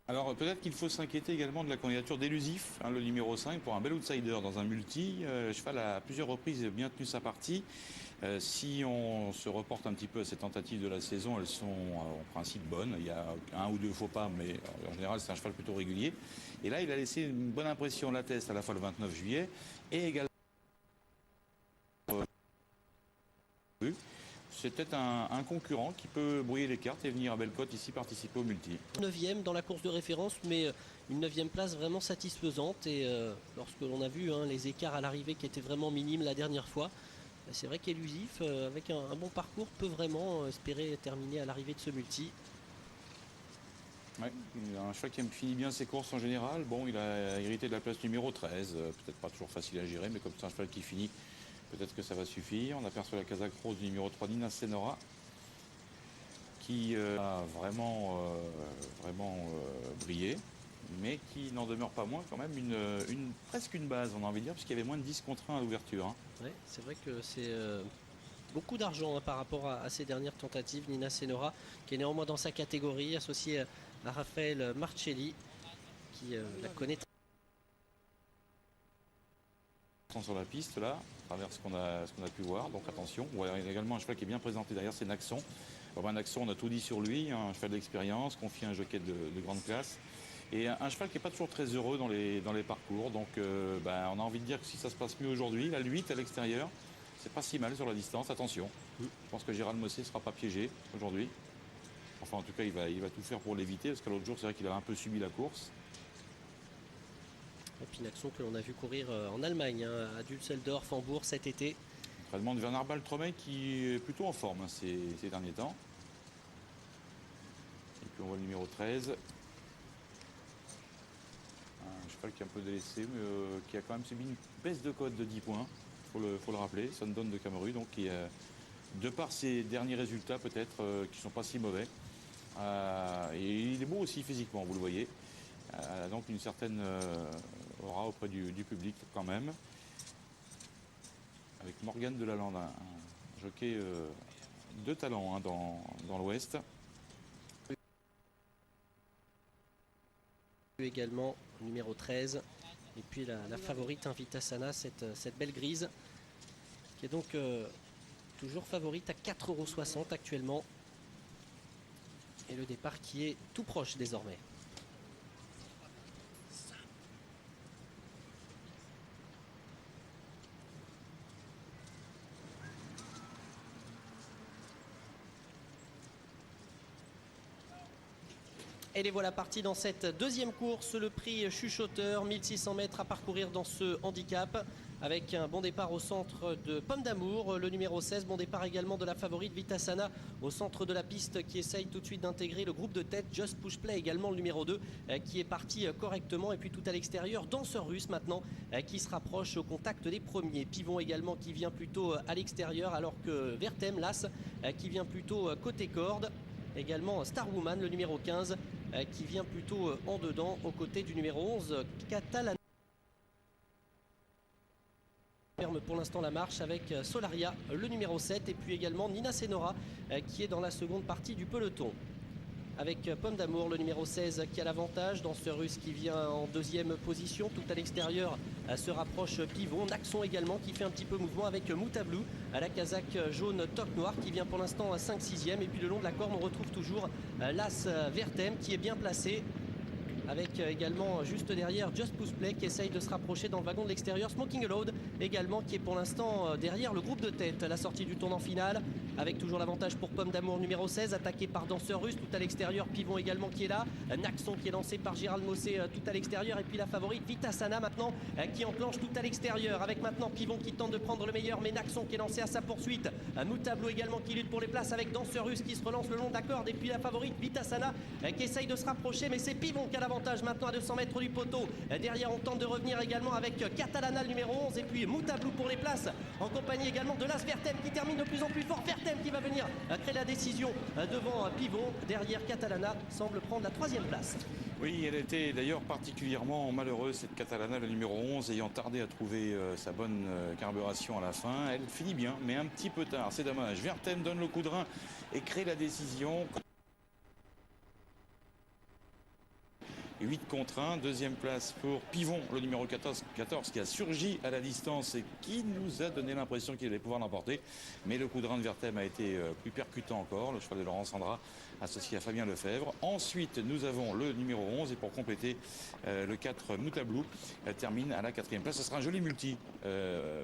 Alors peut-être qu'il faut s'inquiéter également de la candidature d'Elusif, le numéro 5, pour un bel outsider dans un multi. Le cheval a à plusieurs reprises bien tenu sa partie. Si on se reporte un petit peu à ces tentatives de la saison, elles sont en principe bonnes. Il y a un ou deux faux pas, mais en général c'est un cheval plutôt régulier. Et là il a laissé une bonne impression la test à la fois le 29 juillet et également c'est peut-être un concurrent qui peut brouiller les cartes et venir à Bellecote ici participer au multi. 9e dans la course de référence, mais une 9e place vraiment satisfaisante. Et lorsque l'on a vu les écarts à l'arrivée qui étaient vraiment minimes la dernière fois, c'est vrai qu'Elusif, avec un bon parcours, peut vraiment espérer terminer à l'arrivée de ce multi. Ouais, un cheval qui finit bien ses courses en général. Bon, il a hérité de la place numéro 13, peut-être pas toujours facile à gérer, mais comme c'est un cheval qui finit, peut-être que ça va suffire. On aperçoit la casaque rose du numéro 3, Nina Senora, qui a vraiment brillé, mais qui n'en demeure pas moins quand même presque une base, on a envie de dire, puisqu'il y avait moins de 10 contre 1 à l'ouverture. Hein. Ouais, c'est vrai que c'est beaucoup d'argent par rapport à ces dernières tentatives. Nina Senora, qui est néanmoins dans sa catégorie, associée à Raphaël Marcelli, qui la connaît Sur la piste là, à travers ce qu'on a pu voir, donc attention. Il y a également un cheval qui est bien présenté derrière, c'est Naxon. Naxon, on a tout dit sur lui, un cheval d'expérience, confie à un jockey de grande classe. Et un cheval qui n'est pas toujours très heureux dans les parcours, donc on a envie de dire que si ça se passe mieux aujourd'hui, la 8 à l'extérieur, c'est pas si mal sur la distance, attention. Je pense que Gérald Mossé ne sera pas piégé aujourd'hui. Enfin en tout cas il va tout faire pour l'éviter, parce que l'autre jour c'est vrai qu'il a un peu subi la course. Et puis Naxon que l'on a vu courir en Allemagne, à Düsseldorf, Hambourg cet été. Entraînement de Bernard Baltromey qui est plutôt en forme ces derniers temps. Et puis on voit le numéro 13. Un cheval qui est un peu délaissé, mais qui a quand même subi une baisse de cote de 10 points. Faut le rappeler, Sundowne de Cameru, donc qui de par ses derniers résultats peut-être qui ne sont pas si mauvais. Et il est beau aussi physiquement, vous le voyez. Donc une certaine aura auprès du public quand même. Avec Morgane Delalande, un jockey de talent dans l'Ouest. Également numéro 13. Et puis la favorite Vitasana, cette belle grise, qui est donc toujours favorite à 4,60 € actuellement. Et le départ qui est tout proche désormais. Et les voilà partis dans cette deuxième course, le prix chuchoteur, 1600 mètres à parcourir dans ce handicap, avec un bon départ au centre de Pomme d'Amour, le numéro 16, bon départ également de la favorite Vitasana au centre de la piste qui essaye tout de suite d'intégrer le groupe de tête, Just Push Play également le numéro 2 qui est parti correctement, et puis tout à l'extérieur, Danseur Russe maintenant qui se rapproche au contact des premiers, Pivon également qui vient plutôt à l'extérieur, alors que Vertem, l'As, qui vient plutôt côté corde. Également Starwoman, le numéro 15, qui vient plutôt en dedans, aux côtés du numéro 11, Catalana. Ferme pour l'instant la marche avec Solaria, le numéro 7, et puis également Nina Senora, qui est dans la seconde partie du peloton. Avec Pomme d'Amour, le numéro 16 qui a l'avantage, Danseur Russe qui vient en deuxième position, tout à l'extérieur se rapproche Pivon, Naxon également qui fait un petit peu mouvement avec Moutablou, à la casaque jaune toque noir qui vient pour l'instant à 5-6e, et puis le long de la corde on retrouve toujours l'As Vertem qui est bien placé, avec également juste derrière Just Push Play qui essaye de se rapprocher dans le wagon de l'extérieur, Smoking Load également qui est pour l'instant derrière le groupe de tête, la sortie du tournant final, avec toujours l'avantage pour Pomme d'Amour numéro 16, attaqué par Danseur Russe tout à l'extérieur, Pivon également qui est là, Naxon qui est lancé par Gérald Mossé tout à l'extérieur, et puis la favorite Vitasana maintenant qui enclenche tout à l'extérieur, avec maintenant Pivon qui tente de prendre le meilleur, mais Naxon qui est lancé à sa poursuite, Moutablou également qui lutte pour les places avec Danseur Russe qui se relance le long de la corde, et puis la favorite Vitasana qui essaye de se rapprocher, mais c'est Pivon qui a l'avantage maintenant à 200 mètres du poteau. Derrière on tente de revenir également avec Catalana le numéro 11, et puis Moutablou pour les places, en compagnie également de l'As Vertem qui termine de plus en plus fort, Vertem qui va venir créer la décision devant Pivon. Derrière, Catalana semble prendre la 3e place. Oui, elle était d'ailleurs particulièrement malheureuse, cette Catalana, le numéro 11, ayant tardé à trouver sa bonne carburation à la fin. Elle finit bien, mais un petit peu tard, c'est dommage. Vertem donne le coup de rein et crée la décision. 8 contre 1. Deuxième place pour Pivon, le numéro 14 qui a surgi à la distance et qui nous a donné l'impression qu'il allait pouvoir l'emporter. Mais le coup de rein de Vertem a été plus percutant encore. Le cheval de Laurent Sandra associé à Fabien Lefebvre. Ensuite, nous avons le numéro 11 et pour compléter, le 4 Moutablou termine à la 4e place. Ce sera un joli multi,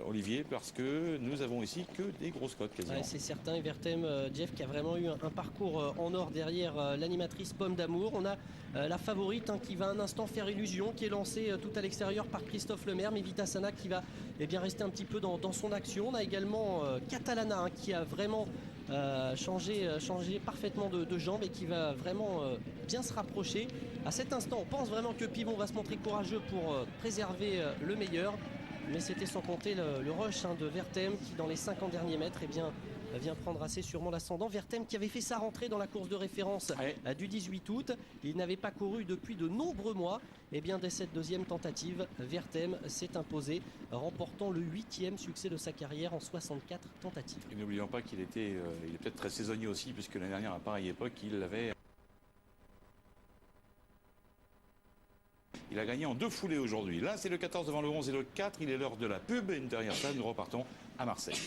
Olivier, parce que nous avons ici que des grosses cotes quasiment. Ouais, c'est certain. Et Vertem, Jeff, qui a vraiment eu un parcours en or derrière l'animatrice Pomme d'Amour. On a la favorite qui va un instant faire illusion, qui est lancée tout à l'extérieur par Christophe Lemaire, mais Vitasana qui va bien rester un petit peu dans son action. On a également Catalana qui a vraiment changé parfaitement de jambes et qui va vraiment bien se rapprocher. À cet instant, on pense vraiment que Pivon va se montrer courageux pour préserver le meilleur. Mais c'était sans compter le rush de Vertem qui, dans les 50 derniers mètres, vient prendre assez sûrement l'ascendant. Vertem qui avait fait sa rentrée dans la course de référence du 18 août. Il n'avait pas couru depuis de nombreux mois. Et bien dès cette deuxième tentative, Vertem s'est imposé, remportant le 8e succès de sa carrière en 64 tentatives. Et n'oublions pas qu'il il est peut-être très saisonnier aussi, puisque l'année dernière, à pareille époque, il a gagné en 2 foulées aujourd'hui. Là, c'est le 14 devant le 11 et le 4. Il est l'heure de la pub. Et derrière ça, nous repartons à Marseille.